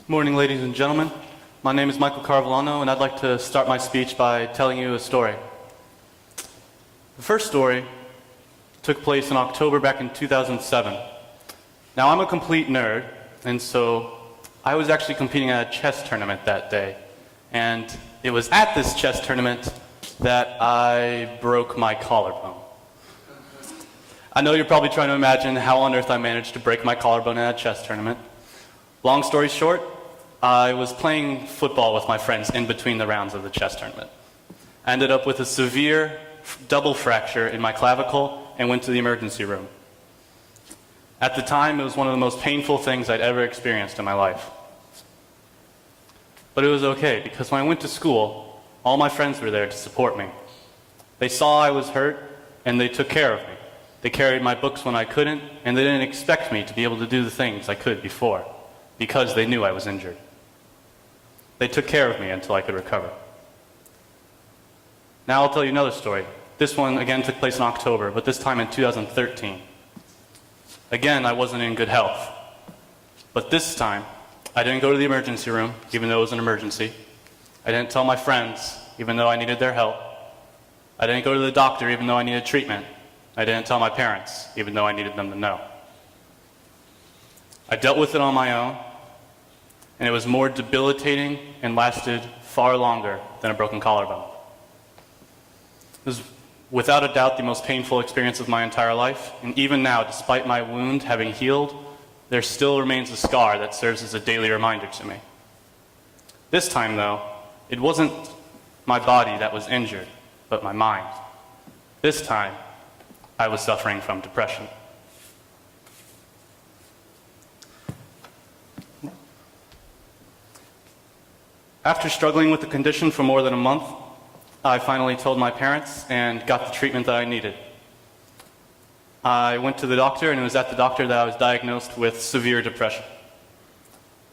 Morning, ladies and gentlemen. My name is Michael Carovillano, and I'd like to start my speech by telling you a story. The first story took place in October back in 2007. Now, I'm a complete nerd, and so I was actually competing at a chess tournament that day. And it was at this chess tournament that I broke my collarbone. I know you're probably trying to imagine how on earth I managed to break my collarbone at a chess tournament. Long story short, I was playing football with my friends in between the rounds of the chess tournament. I ended up with a severe double fracture in my clavicle and went to the emergency room. At the time, it was one of the most painful things I'd ever experienced in my life. But it was okay, because when I went to school, all my friends were there to support me. They saw I was hurt, and they took care of me. They carried my books when I couldn't, and they didn't expect me to be able to do the things I could before, because they knew I was injured. They took care of me until I could recover. Now I'll tell you another story. This one, again, took place in October, but this time in 2013. Again, I wasn't in good health. But this time, I didn't go to the emergency room, even though it was an emergency. I didn't tell my friends, even though I needed their help. I didn't go to the doctor, even though I needed treatment. I didn't tell my parents, even though I needed them to know. I dealt with it on my own, and it was more debilitating and lasted far longer than a broken collarbone. It was without a doubt the most painful experience of my entire life, and even now, despite my wound having healed, there still remains a scar that serves as a daily reminder to me. This time, though, it wasn't my body that was injured, but my mind. This time, I was suffering from depression. After struggling with the condition for more than a month, I finally told my parents and got the treatment that I needed. I went to the doctor, and it was at the doctor that I was diagnosed with severe depression.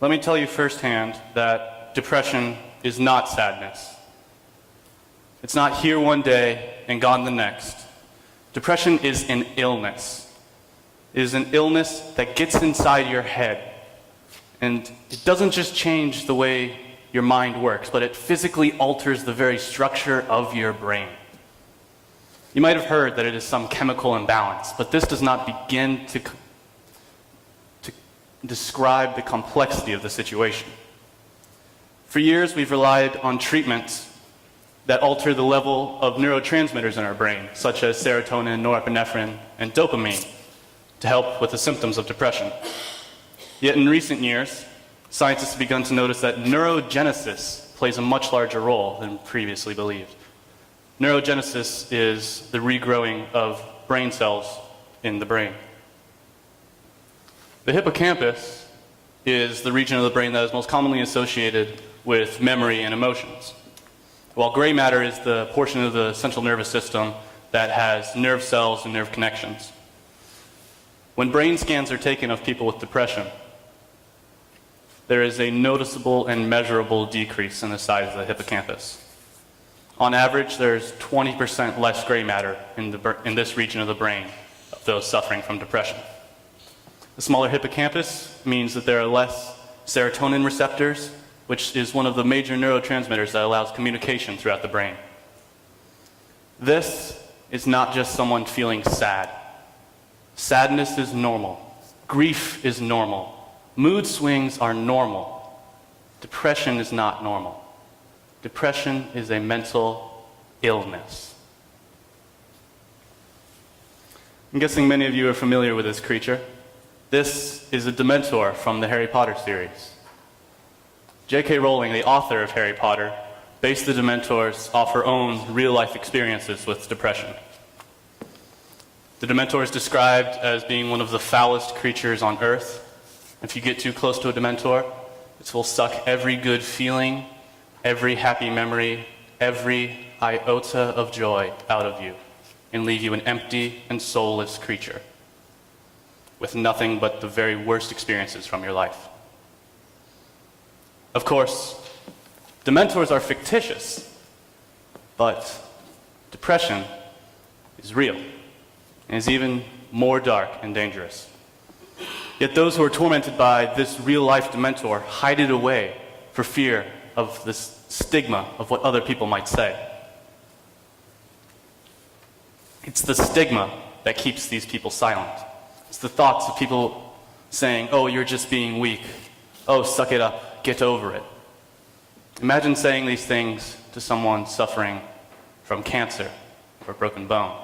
Let me tell you firsthand that depression is not sadness. It's not here one day and gone the next. Depression is an illness. It is an illness that gets inside your head, and it doesn't just change the way your mind works, but it physically alters the very structure of your brain. You might have heard that it is some chemical imbalance, but this does not begin to describe the complexity of the situation. For years, we've relied on treatments that alter the level of neurotransmitters in our brain, such as serotonin, norepinephrine, and dopamine, to help with the symptoms of depression. Yet in recent years, scientists have begun to notice that neurogenesis plays a much larger role than previously believed. Neurogenesis is the regrowing of brain cells in the brain. The hippocampus is the region of the brain that is most commonly associated with memory and emotions, while gray matter is the portion of the central nervous system that has nerve cells and nerve connections. When brain scans are taken of people with depression, there is a noticeable and measurable decrease in the size of the hippocampus. On average, there's 20% less gray matter in this region of the brain of those suffering from depression. The smaller hippocampus means that there are less serotonin receptors, which is one of the major neurotransmitters that allows communication throughout the brain. This is not just someone feeling sad. Sadness is normal. Grief is normal. Mood swings are normal. Depression is not normal. Depression is a mental illness. I'm guessing many of you are familiar with this creature. This is a Dementor from the Harry Potter series. J.K. Rowling, the author of Harry Potter, based the Dementors off her own real-life experiences with depression. The Dementor is described as being one of the foulest creatures on Earth. If you get too close to a Dementor, it will suck every good feeling, every happy memory, every iota of joy out of you, and leave you an empty and soulless creature with nothing but the very worst experiences from your life. Of course, Dementors are fictitious, but depression is real and is even more dark and dangerous. Yet those who are tormented by this real-life dementor hide it away for fear of this stigma of what other people might say. It's the stigma that keeps these people silent. It's the thoughts of people saying, oh, you're just being weak. Oh, suck it up, get over it. Imagine saying these things to someone suffering from cancer or a broken bone.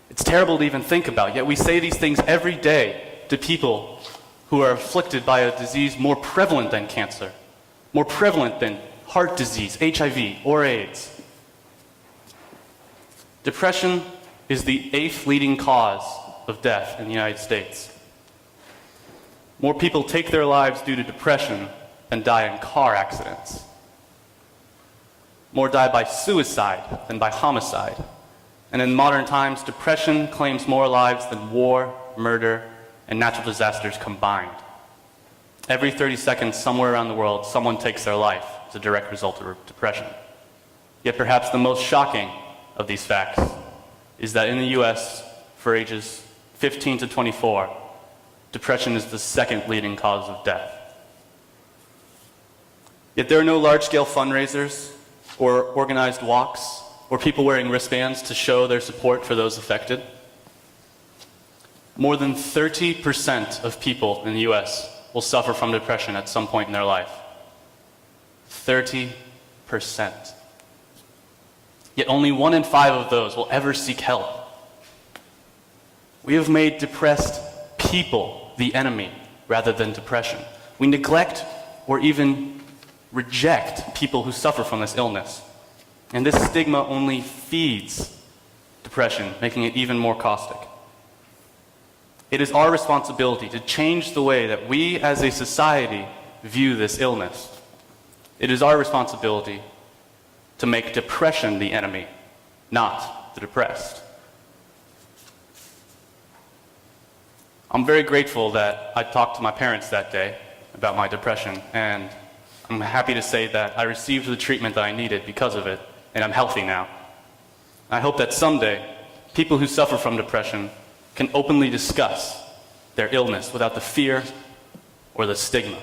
It's terrible to even think about, yet we say these things every day to people who are afflicted by a disease more prevalent than cancer, more prevalent than heart disease, HIV, or AIDS. Depression is the 8th leading cause of death in the United States. More people take their lives due to depression than die in car accidents. More die by suicide than by homicide. And in modern times, depression claims more lives than war, murder, and natural disasters combined. Every 30 seconds, somewhere around the world, someone takes their life as a direct result of depression. Yet perhaps the most shocking of these facts is that in the US, for ages 15 to 24, depression is the 2nd leading cause of death. Yet there are no large-scale fundraisers or organized walks or people wearing wristbands to show their support for those affected. More than 30% of people in the US will suffer from depression at some point in their life. 30%. Yet only 1 in 5 of those will ever seek help. We have made depressed people the enemy rather than depression. We neglect or even reject people who suffer from this illness. And this stigma only feeds depression, making it even more caustic. It is our responsibility to change the way that we as a society view this illness. It is our responsibility to make depression the enemy, not the depressed. I'm very grateful that I talked to my parents that day about my depression, and I'm happy to say that I received the treatment that I needed because of it, and I'm healthy now. I hope that someday, people who suffer from depression can openly discuss their illness without the fear or the stigma.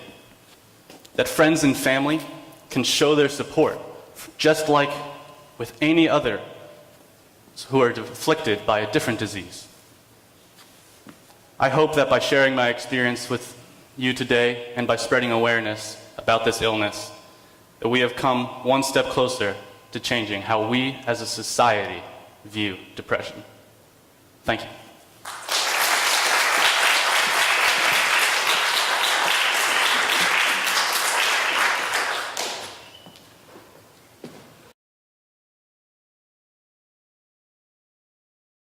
That friends and family can show their support, just like with any other who are afflicted by a different disease. I hope that by sharing my experience with you today and by spreading awareness about this illness, that we have come one step closer to changing how we as a society view depression. Thank you.